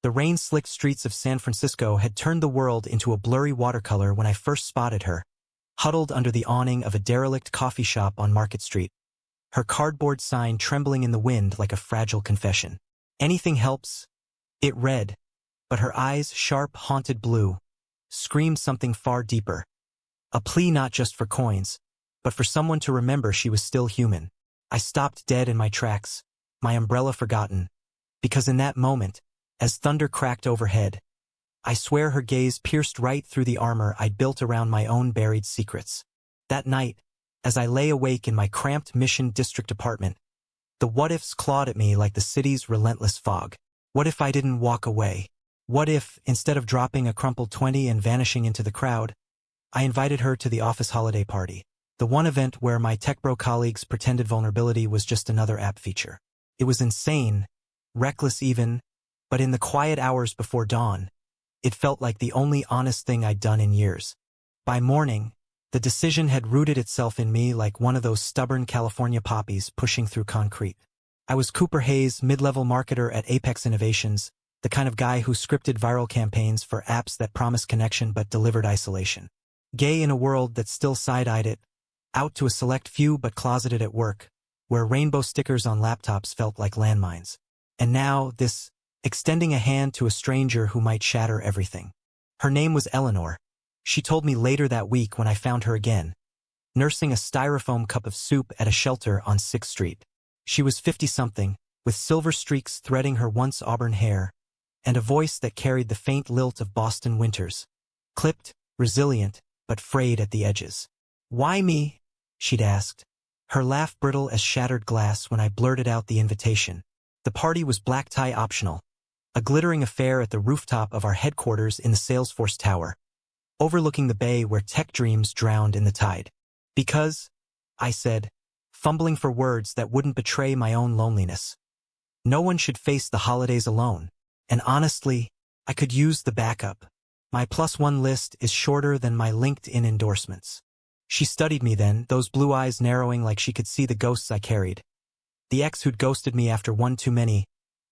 The rain-slicked streets of San Francisco had turned the world into a blurry watercolor when I first spotted her, huddled under the awning of a derelict coffee shop on Market Street, her cardboard sign trembling in the wind like a fragile confession. "Anything helps," it read, but her eyes, sharp, haunted blue, screamed something far deeper. A plea not just for coins, but for someone to remember she was still human. I stopped dead in my tracks, my umbrella forgotten, because in that moment, as thunder cracked overhead, I swear her gaze pierced right through the armor I'd built around my own buried secrets. That night, as I lay awake in my cramped Mission District apartment, the what-ifs clawed at me like the city's relentless fog. What if I didn't walk away? What if, instead of dropping a crumpled 20 and vanishing into the crowd, I invited her to the office holiday party, the one event where my tech bro colleagues pretended vulnerability was just another app feature? It was insane, reckless even, but in the quiet hours before dawn, it felt like the only honest thing I'd done in years. By morning, the decision had rooted itself in me like one of those stubborn California poppies pushing through concrete. I was Cooper Hayes, mid-level marketer at Apex Innovations, the kind of guy who scripted viral campaigns for apps that promised connection but delivered isolation. Gay in a world that still side-eyed it, out to a select few but closeted at work, where rainbow stickers on laptops felt like landmines. And now, this extending a hand to a stranger who might shatter everything. Her name was Eleanor. She told me later that week when I found her again, nursing a styrofoam cup of soup at a shelter on 6th Street. She was 50-something, with silver streaks threading her once auburn hair, and a voice that carried the faint lilt of Boston winters. Clipped, resilient, but frayed at the edges. "Why me?" she'd asked, her laugh brittle as shattered glass when I blurted out the invitation. The party was black tie optional, a glittering affair at the rooftop of our headquarters in the Salesforce Tower, overlooking the bay where tech dreams drowned in the tide. "Because," I said, fumbling for words that wouldn't betray my own loneliness, "no one should face the holidays alone. And honestly, I could use the backup. My +1 list is shorter than my LinkedIn endorsements." She studied me then, those blue eyes narrowing like she could see the ghosts I carried. "The ex who'd ghosted me after one too many.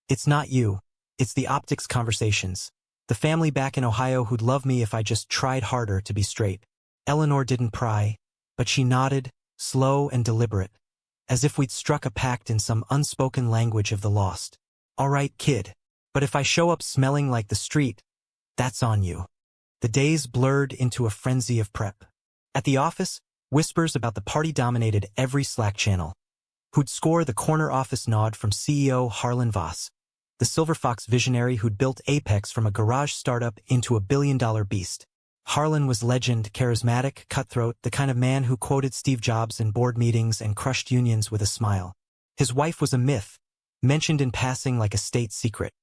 It's not you. It's the optics conversations. The family back in Ohio who'd love me if I just tried harder to be straight." Eleanor didn't pry, but she nodded, slow and deliberate, as if we'd struck a pact in some unspoken language of the lost. "All right, kid. But if I show up smelling like the street, that's on you." The days blurred into a frenzy of prep. At the office, whispers about the party dominated every Slack channel. Who'd score the corner office nod from CEO Harlan Voss, the Silver Fox visionary who'd built Apex from a garage startup into a billion-dollar beast. Harlan was legend, charismatic, cutthroat, the kind of man who quoted Steve Jobs in board meetings and crushed unions with a smile. His wife was a myth, mentioned in passing like a state secret.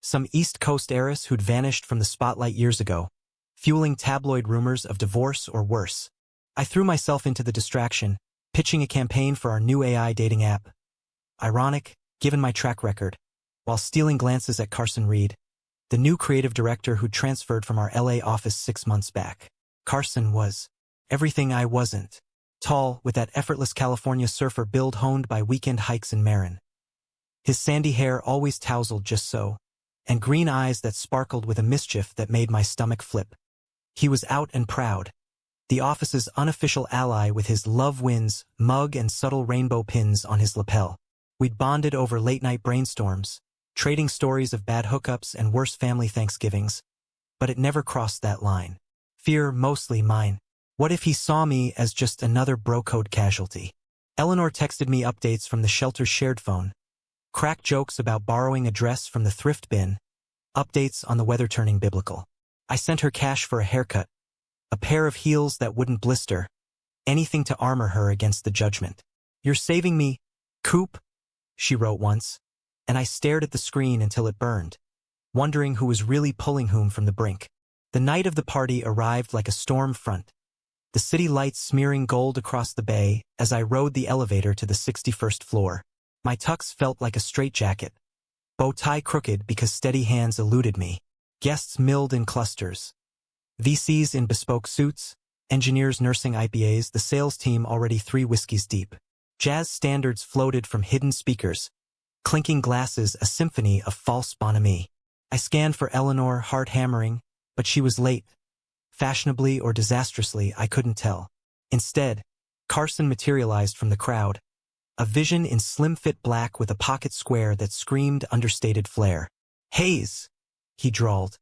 Some East Coast heiress who'd vanished from the spotlight years ago, fueling tabloid rumors of divorce or worse. I threw myself into the distraction, pitching a campaign for our new AI dating app. Ironic, given my track record, while stealing glances at Carson Reed, the new creative director who transferred from our LA office 6 months back. Carson was everything I wasn't. Tall, with that effortless California surfer build honed by weekend hikes in Marin. His sandy hair always tousled just so, and green eyes that sparkled with a mischief that made my stomach flip. He was out and proud, the office's unofficial ally with his Love Wins mug and subtle rainbow pins on his lapel. We'd bonded over late-night brainstorms, trading stories of bad hookups and worse family Thanksgivings, but it never crossed that line. Fear mostly mine. What if he saw me as just another bro-code casualty? Eleanor texted me updates from the shelter's shared phone, crack jokes about borrowing a dress from the thrift bin, updates on the weather turning biblical. I sent her cash for a haircut, a pair of heels that wouldn't blister, anything to armor her against the judgment. "You're saving me, Coop," she wrote once, and I stared at the screen until it burned, wondering who was really pulling whom from the brink. The night of the party arrived like a storm front, the city lights smearing gold across the bay as I rode the elevator to the 61st floor. My tux felt like a straitjacket, bow tie crooked because steady hands eluded me. Guests milled in clusters. VCs in bespoke suits, engineers nursing IPAs, the sales team already 3 whiskeys deep. Jazz standards floated from hidden speakers, clinking glasses a symphony of false bonhomie. I scanned for Eleanor, heart hammering, but she was late. Fashionably or disastrously, I couldn't tell. Instead, Carson materialized from the crowd, a vision in slim-fit black with a pocket square that screamed understated flair. "Hayes," he drawled,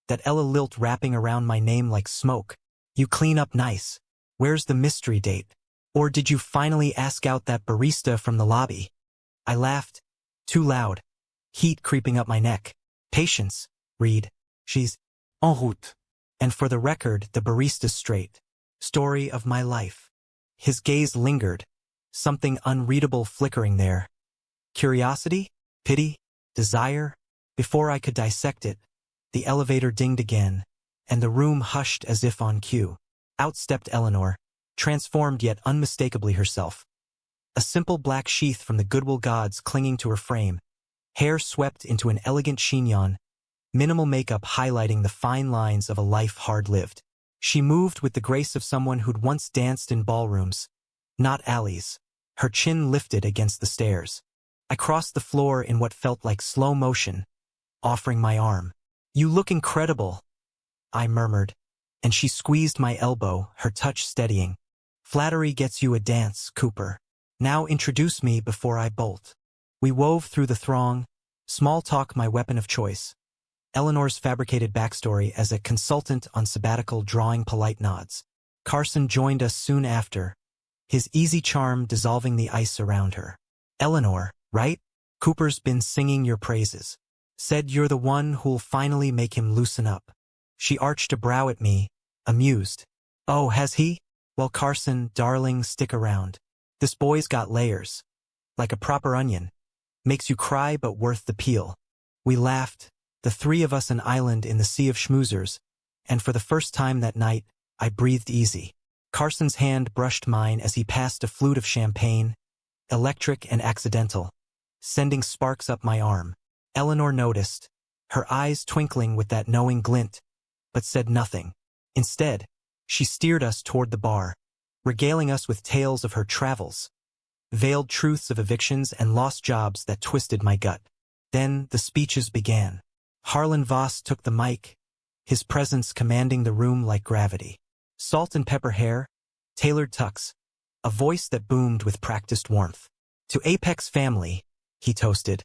that Ella lilt wrapping around my name like smoke. "You clean up nice. Where's the mystery date? Or did you finally ask out that barista from the lobby?" I laughed, too loud, heat creeping up my neck. "Patience, Reed. She's en route. And for the record, the barista's straight. Story of my life." His gaze lingered, something unreadable flickering there. Curiosity? Pity? Desire? Before I could dissect it, the elevator dinged again, and the room hushed as if on cue. Out stepped Eleanor, transformed yet unmistakably herself. A simple black sheath from the Goodwill gods clinging to her frame, hair swept into an elegant chignon, minimal makeup highlighting the fine lines of a life hard-lived. She moved with the grace of someone who'd once danced in ballrooms, not alleys, her chin lifted against the stairs. I crossed the floor in what felt like slow motion, offering my arm. "You look incredible," I murmured, and she squeezed my elbow, her touch steadying. "Flattery gets you a dance, Cooper. Now introduce me before I bolt." We wove through the throng, small talk my weapon of choice. Eleanor's fabricated backstory as a consultant on sabbatical drawing polite nods. Carson joined us soon after, his easy charm dissolving the ice around her. "Eleanor, right? Cooper's been singing your praises. Said you're the one who'll finally make him loosen up." She arched a brow at me, amused. "Oh, has he? Well, Carson, darling, stick around. This boy's got layers. Like a proper onion. Makes you cry but worth the peel." We laughed, the three of us an island in the sea of schmoozers, and for the first time that night, I breathed easy. Carson's hand brushed mine as he passed a flute of champagne, electric and accidental, sending sparks up my arm. Eleanor noticed, her eyes twinkling with that knowing glint, but said nothing. Instead, she steered us toward the bar, regaling us with tales of her travels, veiled truths of evictions and lost jobs that twisted my gut. Then the speeches began. Harlan Voss took the mic, his presence commanding the room like gravity. Salt and pepper hair, tailored tucks, a voice that boomed with practiced warmth. "To Apex Family," he toasted,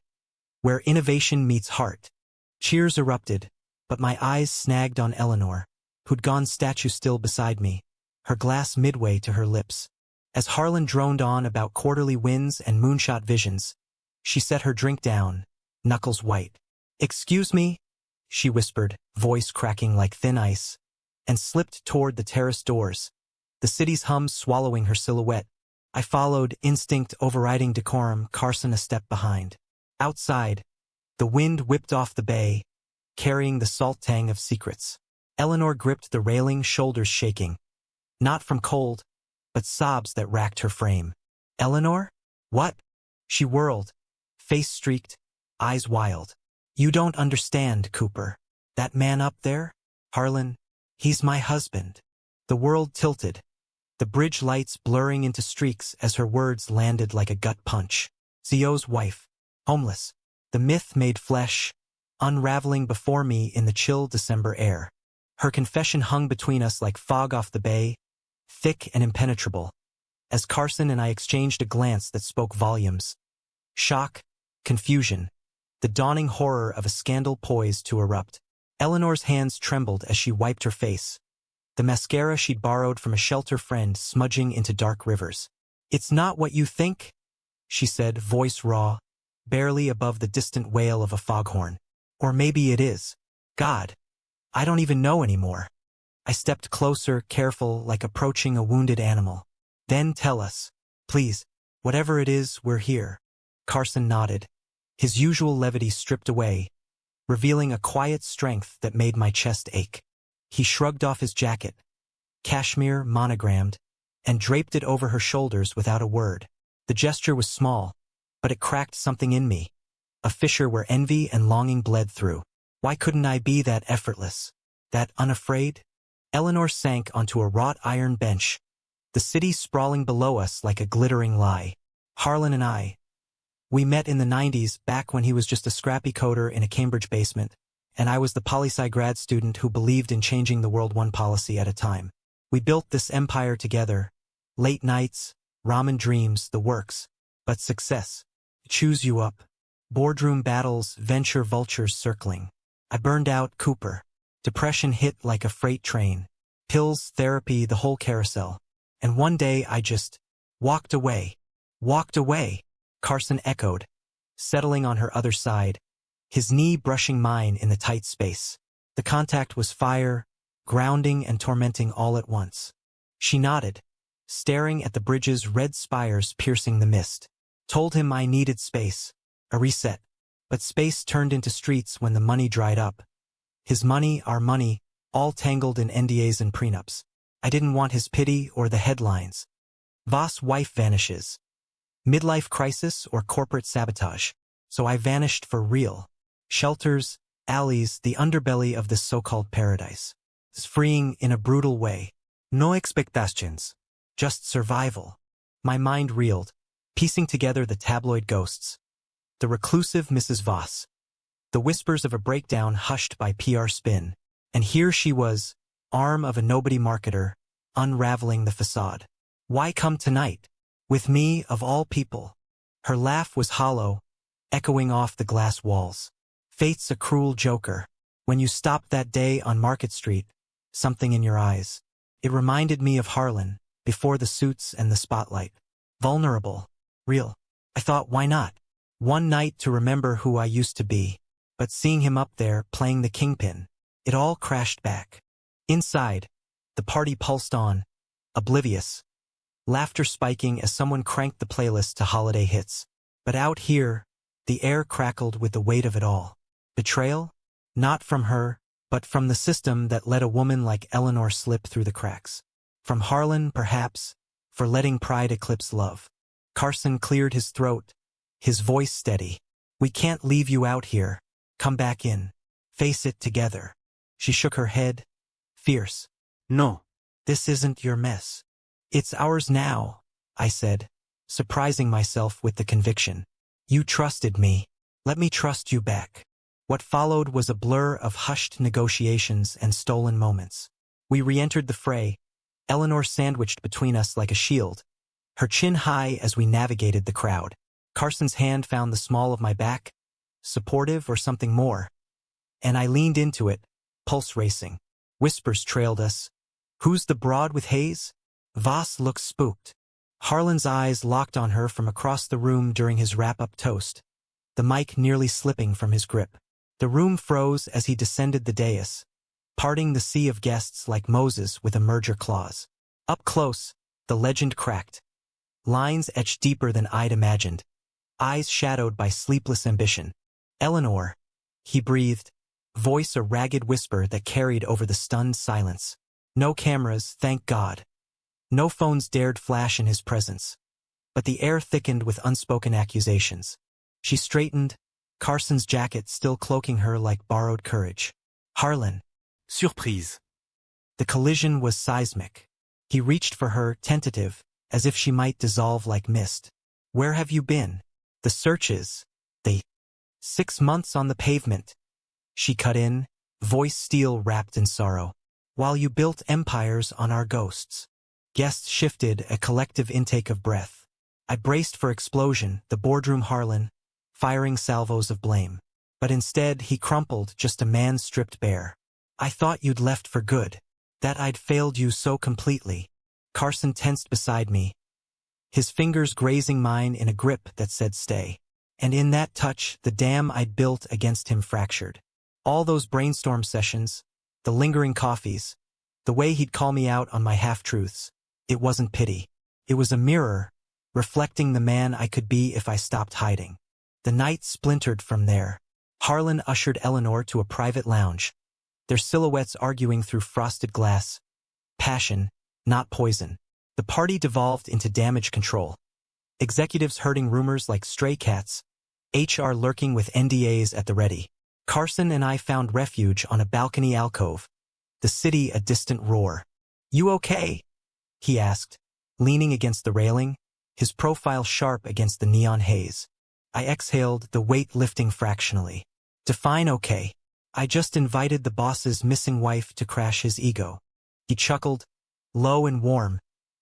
"where innovation meets heart." Cheers erupted, but my eyes snagged on Eleanor, who'd gone statue still beside me, her glass midway to her lips. As Harlan droned on about quarterly wins and moonshot visions, she set her drink down, knuckles white. "Excuse me," she whispered, voice cracking like thin ice, and slipped toward the terrace doors, the city's hum swallowing her silhouette. I followed, instinct overriding decorum, Carson a step behind. Outside, the wind whipped off the bay, carrying the salt tang of secrets. Eleanor gripped the railing, shoulders shaking, not from cold, but sobs that racked her frame. "Eleanor? What?" She whirled, face streaked, eyes wild. "You don't understand, Cooper. That man up there? Harlan, he's my husband." The world tilted, the bridge lights blurring into streaks as her words landed like a gut punch. Zio's wife, homeless, the myth made flesh, unraveling before me in the chill December air. Her confession hung between us like fog off the bay, thick and impenetrable, as Carson and I exchanged a glance that spoke volumes. Shock, confusion, the dawning horror of a scandal poised to erupt. Eleanor's hands trembled as she wiped her face, the mascara she'd borrowed from a shelter friend smudging into dark rivers. "It's not what you think," she said, voice raw, barely above the distant wail of a foghorn. "Or maybe it is. God, I don't even know anymore." I stepped closer, careful, like approaching a wounded animal. "Then tell us, please, whatever it is, we're here." Carson nodded, his usual levity stripped away, revealing a quiet strength that made my chest ache. He shrugged off his jacket, cashmere monogrammed, and draped it over her shoulders without a word. The gesture was small, but it cracked something in me, a fissure where envy and longing bled through. Why couldn't I be that effortless, that unafraid? Eleanor sank onto a wrought iron bench, the city sprawling below us like a glittering lie. "Harlan and we met in the 90s, back when he was just a scrappy coder in a Cambridge basement. and I was the poli-sci grad student who believed in changing the world one policy at a time. We built this empire together. Late nights, ramen dreams, the works. But success. Chews you up. Boardroom battles, venture vultures circling. I burned out, Cooper. Depression hit like a freight train. Pills, therapy, the whole carousel. And one day I just walked away. Walked away, Carson echoed, settling on her other side, his knee brushing mine in the tight space. The contact was fire, grounding and tormenting all at once. She nodded, staring at the bridge's red spires piercing the mist. Told him I needed space, a reset. But space turned into streets when the money dried up. His money, our money, all tangled in NDAs and prenups. I didn't want his pity or the headlines. Voss' wife vanishes. Midlife crisis or corporate sabotage. So I vanished for real. Shelters, alleys, the underbelly of this so-called paradise. It's freeing in a brutal way. No expectations. Just survival. My mind reeled, piecing together the tabloid ghosts. The reclusive Mrs. Voss. The whispers of a breakdown hushed by PR spin. And here she was, arm of a nobody marketer, unraveling the facade. Why come tonight? With me, of all people. Her laugh was hollow, echoing off the glass walls. Fate's a cruel joker. When you stopped that day on Market Street, something in your eyes. It reminded me of Harlan, before the suits and the spotlight. Vulnerable. Real. I thought, why not? One night to remember who I used to be. But seeing him up there, playing the kingpin, it all crashed back. Inside, the party pulsed on, oblivious. Laughter spiking as someone cranked the playlist to holiday hits. But out here, the air crackled with the weight of it all. Betrayal? Not from her, but from the system that let a woman like Eleanor slip through the cracks. From Harlan, perhaps, for letting pride eclipse love. Carson cleared his throat, his voice steady. We can't leave you out here. Come back in. Face it together. She shook her head, fierce. No. This isn't your mess. It's ours now, I said, surprising myself with the conviction. You trusted me. Let me trust you back. What followed was a blur of hushed negotiations and stolen moments. We re-entered the fray, Eleanor sandwiched between us like a shield, her chin high as we navigated the crowd. Carson's hand found the small of my back, supportive or something more. And I leaned into it, pulse racing. Whispers trailed us. Who's the broad with haze? Voss looked spooked. Harlan's eyes locked on her from across the room during his wrap-up toast, the mic nearly slipping from his grip. The room froze as he descended the dais, parting the sea of guests like Moses with a merger clause. Up close, the legend cracked. Lines etched deeper than I'd imagined, eyes shadowed by sleepless ambition. Eleanor, he breathed, voice a ragged whisper that carried over the stunned silence. No cameras, thank God. No phones dared flash in his presence. But the air thickened with unspoken accusations. She straightened, Carson's jacket still cloaking her like borrowed courage. Harlan. Surprise. The collision was seismic. He reached for her, tentative, as if she might dissolve like mist. Where have you been? The searches. The 6 months on the pavement. She cut in, voice steel wrapped in sorrow. While you built empires on our ghosts. Guests shifted, a collective intake of breath. I braced for explosion, the boardroom Harlan, firing salvos of blame. But instead, he crumpled, just a man stripped bare. I thought you'd left for good. That I'd failed you so completely. Carson tensed beside me, his fingers grazing mine in a grip that said stay. And in that touch, the dam I'd built against him fractured. All those brainstorm sessions, the lingering coffees, the way he'd call me out on my half-truths. It wasn't pity. It was a mirror, reflecting the man I could be if I stopped hiding. The night splintered from there. Harlan ushered Eleanor to a private lounge, their silhouettes arguing through frosted glass. Passion, not poison. The party devolved into damage control. Executives herding rumors like stray cats, HR lurking with NDAs at the ready. Carson and I found refuge on a balcony alcove, the city a distant roar. You okay? He asked, leaning against the railing, his profile sharp against the neon haze. I exhaled, the weight lifting fractionally. Define okay. I just invited the boss's missing wife to crash his ego. He chuckled, low and warm,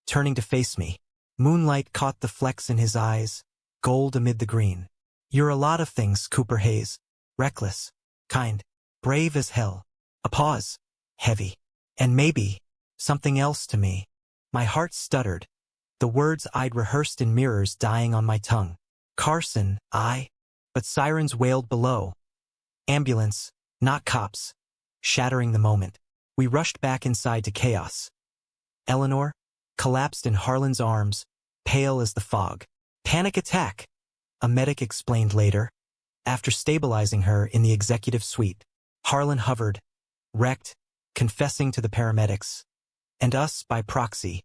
turning to face me. Moonlight caught the flecks in his eyes, gold amid the green. You're a lot of things, Cooper Hayes. Reckless, kind, brave as hell. A pause, heavy. And maybe, something else to me. My heart stuttered, the words I'd rehearsed in mirrors dying on my tongue. Carson, but sirens wailed below. Ambulance, not cops. Shattering the moment. We rushed back inside to chaos. Eleanor collapsed in Harlan's arms, pale as the fog. Panic attack, a medic explained later. After stabilizing her in the executive suite, Harlan hovered, wrecked, confessing to the paramedics. And us by proxy.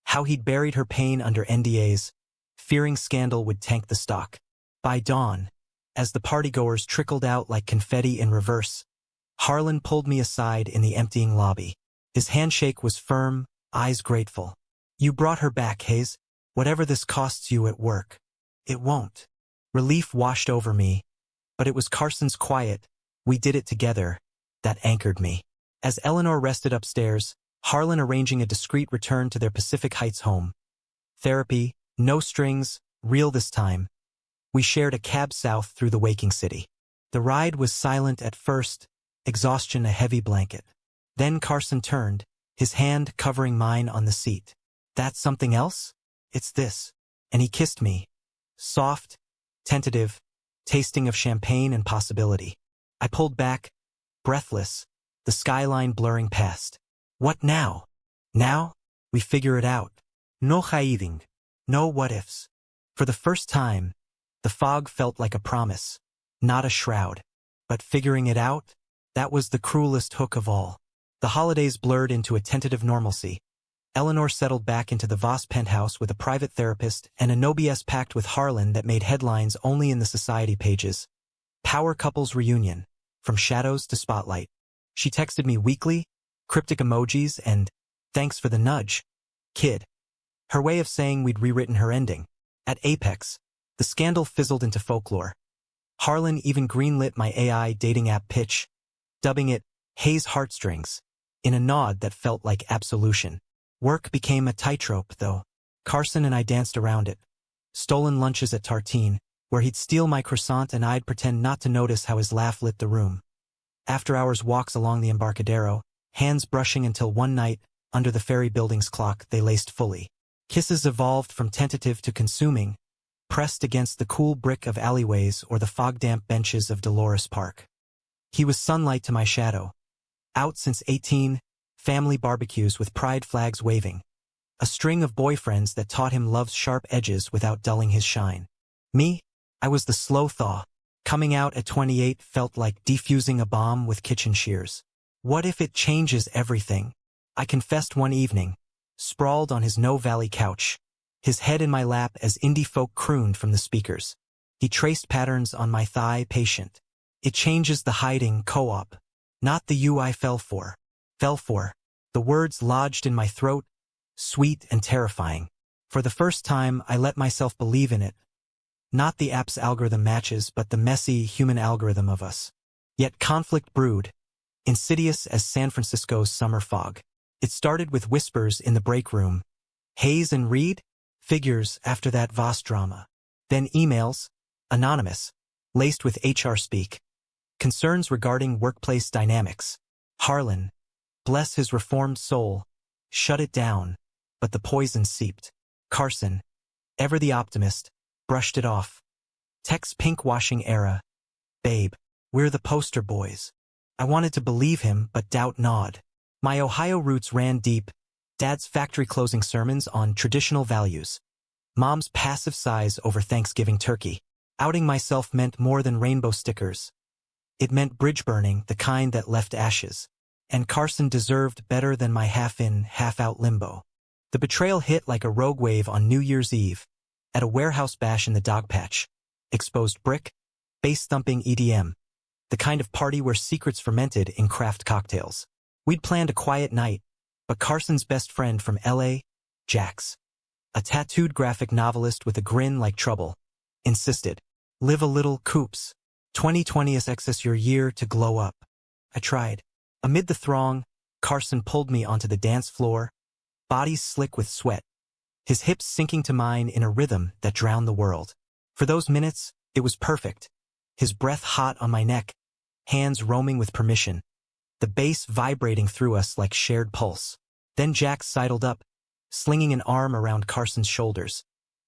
How he'd buried her pain under NDAs, fearing scandal would tank the stock. By dawn, as the partygoers trickled out like confetti in reverse, Harlan pulled me aside in the emptying lobby. His handshake was firm, eyes grateful. You brought her back, Hayes. Whatever this costs you at work. It won't. Relief washed over me, but it was Carson's quiet, we did it together, that anchored me. As Eleanor rested upstairs, Harlan arranging a discreet return to their Pacific Heights home. Therapy, no strings, real this time. We shared a cab south through the waking city. The ride was silent at first, exhaustion a heavy blanket. Then Carson turned, his hand covering mine on the seat. That's something else? It's this. And he kissed me. Soft, tentative, tasting of champagne and possibility. I pulled back, breathless, the skyline blurring past. What now? Now? We figure it out. No hiding. No what-ifs. For the first time, the fog felt like a promise, not a shroud. But figuring it out, that was the cruelest hook of all. The holidays blurred into a tentative normalcy. Eleanor settled back into the Voss penthouse with a private therapist and a no BS pact with Harlan that made headlines only in the society pages. Power couples reunion, from shadows to spotlight. She texted me weekly, cryptic emojis, and thanks for the nudge, kid. Her way of saying we'd rewritten her ending. At Apex, the scandal fizzled into folklore. Harlan even greenlit my AI dating app pitch, dubbing it Hayes Heartstrings, in a nod that felt like absolution. Work became a tightrope, though. Carson and I danced around it. Stolen lunches at Tartine, where he'd steal my croissant and I'd pretend not to notice how his laugh lit the room. After-hours walks along the Embarcadero, hands brushing until one night, under the ferry building's clock, they laced fully. Kisses evolved from tentative to consuming, pressed against the cool brick of alleyways or the fog-damp benches of Dolores Park. He was sunlight to my shadow. Out since 18, family barbecues with pride flags waving. A string of boyfriends that taught him love's sharp edges without dulling his shine. Me? I was the slow thaw. Coming out at 28 felt like defusing a bomb with kitchen shears. What if it changes everything? I confessed one evening, sprawled on his No Valley couch, his head in my lap as indie folk crooned from the speakers. He traced patterns on my thigh, patient. It changes the hiding, co-op. Not the you I fell for. The words lodged in my throat, sweet and terrifying. For the first time, I let myself believe in it. Not the app's algorithm matches, but the messy human algorithm of us. Yet conflict brewed, insidious as San Francisco's summer fog. It started with whispers in the break room. Hayes and Reed? Figures after that Voss drama. Then emails, anonymous, laced with HR speak. Concerns regarding workplace dynamics. Harlan, bless his reformed soul, shut it down, but the poison seeped. Carson, ever the optimist, brushed it off. Tech's pink-washing era. Babe, we're the poster boys. I wanted to believe him, but doubt gnawed. My Ohio roots ran deep. Dad's factory-closing sermons on traditional values. Mom's passive sighs over Thanksgiving turkey. Outing myself meant more than rainbow stickers. It meant bridge burning, the kind that left ashes. And Carson deserved better than my half-in, half-out limbo. The betrayal hit like a rogue wave on New Year's Eve, at a warehouse bash in the Dogpatch. Exposed brick, bass-thumping EDM. The kind of party where secrets fermented in craft cocktails. We'd planned a quiet night, but Carson's best friend from LA, Jax, a tattooed graphic novelist with a grin like trouble, insisted, live a little, Coops. 2020 is excess your year to glow up. I tried. Amid the throng, Carson pulled me onto the dance floor, body slick with sweat, his hips sinking to mine in a rhythm that drowned the world. For those minutes, it was perfect. His breath hot on my neck, hands roaming with permission, the bass vibrating through us like shared pulse. Then Jack sidled up, slinging an arm around Carson's shoulders,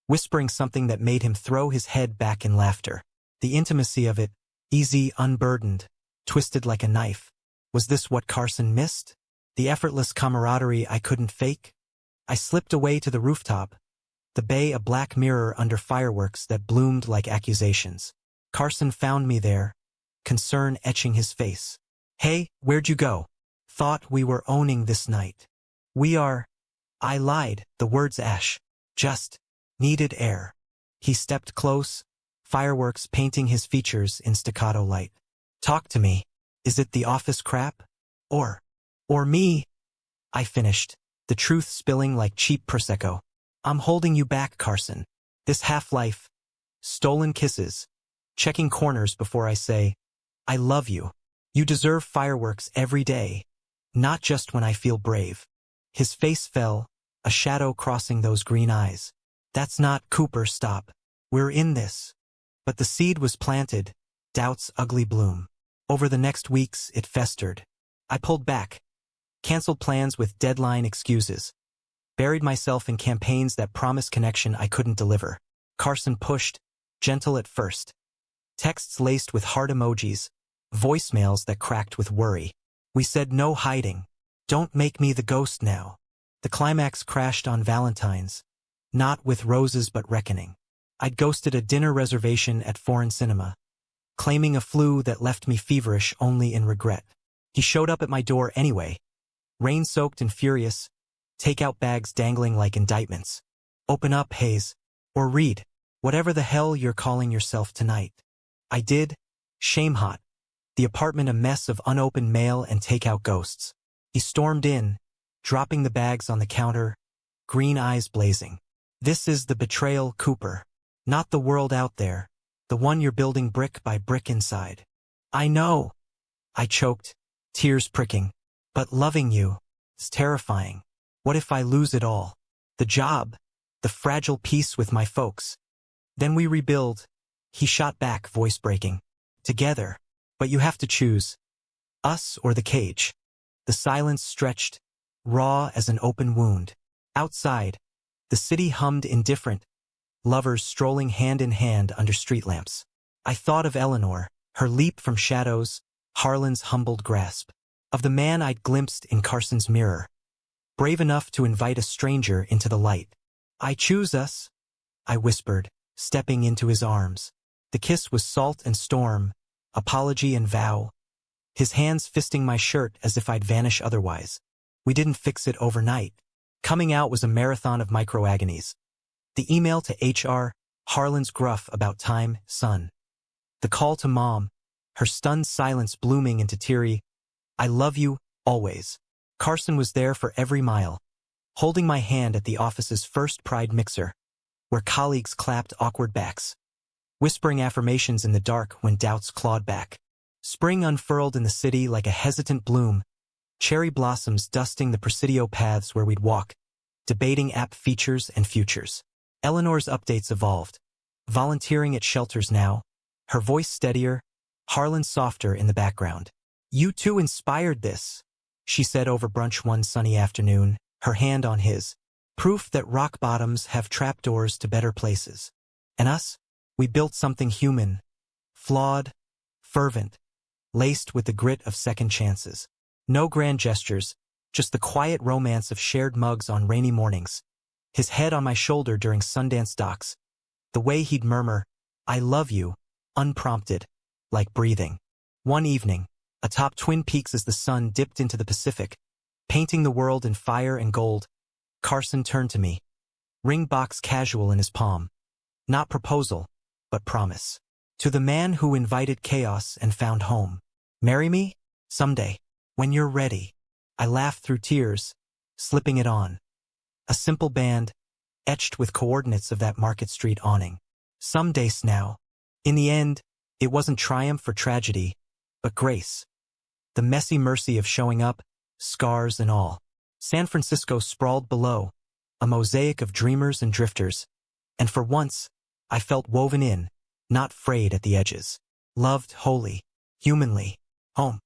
whispering something that made him throw his head back in laughter. The intimacy of it, easy, unburdened, twisted like a knife. Was this what Carson missed? The effortless camaraderie I couldn't fake? I slipped away to the rooftop, the bay a black mirror under fireworks that bloomed like accusations. Carson found me there, concern etching his face. "Hey, where'd you go? Thought we were owning this night." "We are." I lied, the words ash. "Just needed air." He stepped close, fireworks painting his features in staccato light. "Talk to me. Is it the office crap? Or me?" I finished, the truth spilling like cheap Prosecco. "I'm holding you back, Carson. This half-life. Stolen kisses. Checking corners before I say, I love you. You deserve fireworks every day. Not just when I feel brave." His face fell, a shadow crossing those green eyes. "That's not Cooper, stop. We're in this." But the seed was planted, doubt's ugly bloom. Over the next weeks, it festered. I pulled back, canceled plans with deadline excuses, buried myself in campaigns that promised connection I couldn't deliver. Carson pushed, gentle at first. Texts laced with heart emojis, voicemails that cracked with worry. We said no hiding. "Don't make me the ghost now." The climax crashed on Valentine's, not with roses but reckoning. I'd ghosted a dinner reservation at foreign cinema, claiming a flu that left me feverish only in regret. He showed up at my door anyway, rain-soaked and furious, takeout bags dangling like indictments. "Open up, Hayes, or read, whatever the hell you're calling yourself tonight." I did, shame-hot, the apartment a mess of unopened mail and takeout ghosts. He stormed in, dropping the bags on the counter, green eyes blazing. "This is the betrayal, Cooper. Not the world out there, the one you're building brick by brick inside." "I know," I choked, tears pricking. "But loving you is terrifying. What if I lose it all? The job, the fragile peace with my folks." "Then we rebuild," he shot back, voice breaking. "Together. But you have to choose. Us or the cage." The silence stretched, raw as an open wound. Outside, the city hummed indifferent, lovers strolling hand in hand under street lamps. I thought of Eleanor, her leap from shadows, Harlan's humbled grasp. Of the man I'd glimpsed in Carson's mirror, brave enough to invite a stranger into the light. "I choose us," I whispered, stepping into his arms. The kiss was salt and storm, apology and vow, his hands fisting my shirt as if I'd vanish otherwise. We didn't fix it overnight. Coming out was a marathon of micro-agonies. The email to HR, Harlan's gruff about time, son. The call to mom, her stunned silence blooming into teary, "I love you, always." Carson was there for every mile, holding my hand at the office's first Pride mixer, where colleagues clapped awkward backs, whispering affirmations in the dark when doubts clawed back. Spring unfurled in the city like a hesitant bloom, cherry blossoms dusting the Presidio paths where we'd walk, debating app features and futures. Eleanor's updates evolved, volunteering at shelters now, her voice steadier, Harlan softer in the background. "You two inspired this," she said over brunch one sunny afternoon, her hand on his. "Proof that rock bottoms have trapdoors to better places. And us? We built something human, flawed, fervent, laced with the grit of second chances. No grand gestures, just the quiet romance of shared mugs on rainy mornings, his head on my shoulder during Sundance docs, the way he'd murmur, "I love you," unprompted, like breathing. One evening, atop Twin Peaks as the sun dipped into the Pacific, painting the world in fire and gold, Carson turned to me, ring box casual in his palm. Not proposal, but promise. "To the man who invited chaos and found home. Marry me? Someday. When you're ready." I laughed through tears, slipping it on. A simple band, etched with coordinates of that Market Street awning. Someday now. In the end, it wasn't triumph or tragedy, but grace. the messy mercy of showing up, scars and all. San Francisco sprawled below, a mosaic of dreamers and drifters, and for once, I felt woven in, not frayed at the edges. Loved wholly, humanly, home.